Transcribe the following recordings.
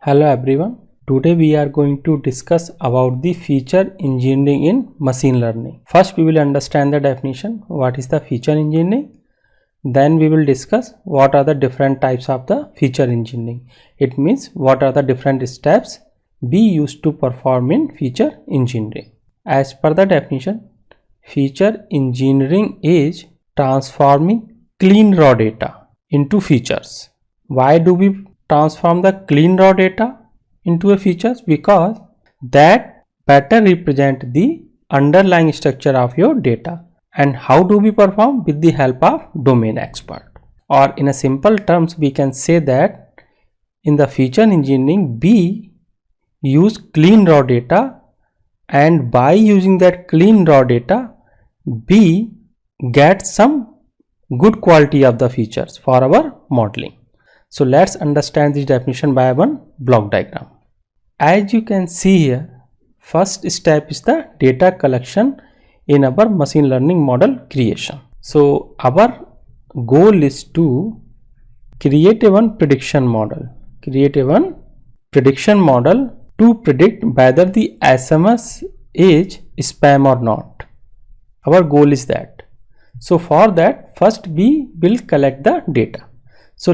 Hello everyone. Today we are going to discuss about the feature engineering in machine learning. First we will understand the definition, what is the feature engineering. Then we will discuss what are the different types of the feature engineering. It means what are the different steps be used to perform in feature engineering. As per the definition, feature engineering is transforming clean raw data into features. Why do we transform the clean raw data into a features? Because that better represent the underlying structure of your data. And how do we perform? With the help of domain expert. Or in a simple terms, we can say that in the feature engineering, we use clean raw data, and by using that clean raw data, we get some good quality of the features for our modeling. So let's understand this definition by one block diagram. As you can see here, first step is the data collection in our machine learning model creation. So our goal is to create one prediction model. Create one prediction model to predict whether the SMS is spam or not. Our goal is that. So for that, first we will collect the data. So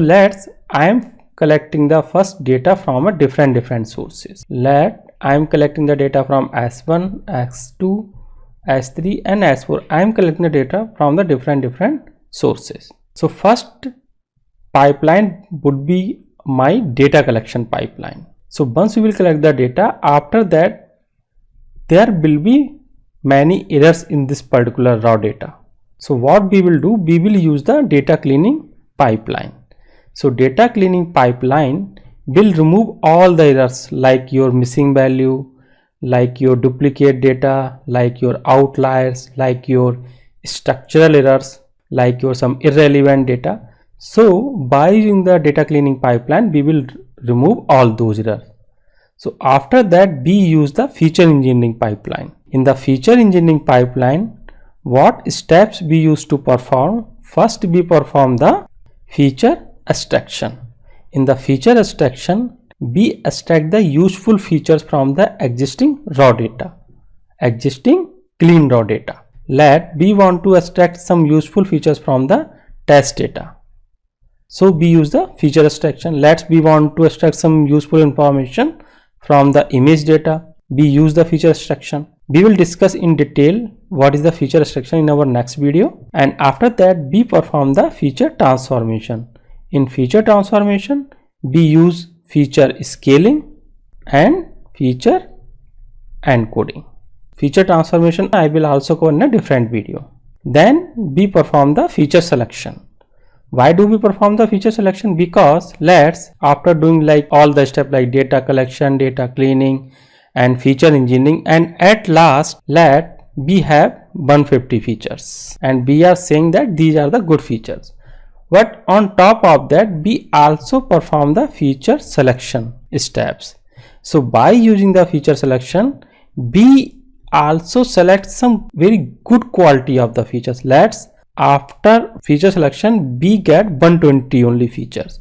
I am collecting the first data from a different sources. I am collecting the data from S1, S2, S3 and S4. I am collecting the data from the different sources. So first pipeline would be my data collection pipeline. So once we will collect the data, after that there will be many errors in this particular raw data. So what we will do, we will use the data cleaning pipeline. So data cleaning pipeline will remove all the errors like your missing value, like your duplicate data, like your outliers, like your structural errors, like your some irrelevant data. So by using the data cleaning pipeline, we will remove all those errors. So after that, we use the feature engineering pipeline. In the feature engineering pipeline, what steps we use to perform? First we perform the feature extraction. In the feature extraction, we extract the useful features from the existing raw data, existing clean raw data. We want to extract some useful features from the test data. So we use the feature extraction. We want to extract some useful information from the image data. We use the feature extraction. We will discuss in detail what is the feature extraction in our next video. And after that, we perform the feature transformation. In feature transformation, we use feature scaling and feature encoding. Feature transformation I will also cover in a different video. Then we perform the feature selection. Why do we perform the feature selection? Because after doing like all the steps like data collection, data cleaning and feature engineering, and at last we have 150 features and we are saying that these are the good features. But on top of that, we also perform the feature selection steps. So by using the feature selection, we also select some very good quality of the features. After feature selection, we get 120 only features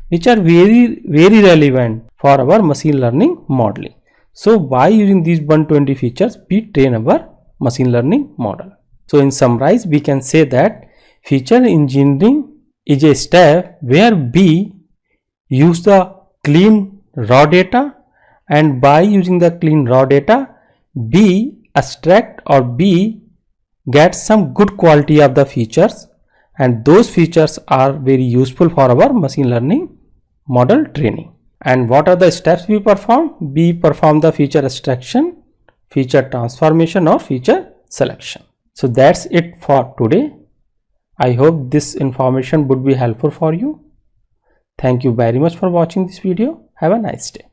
which are very relevant for our machine learning modeling. So by using these 120 features, we train our machine learning model. So in summarize, we can say that feature engineering is a step where we use the clean raw data, and by using the clean raw data, we extract or we get some good quality of the features, and those features are very useful for our machine learning model training. And what are the steps we perform? We perform the feature extraction, feature transformation or feature selection. So that's it for today. I hope this information would be helpful for you. Thank you very much for watching this video. Have a nice day.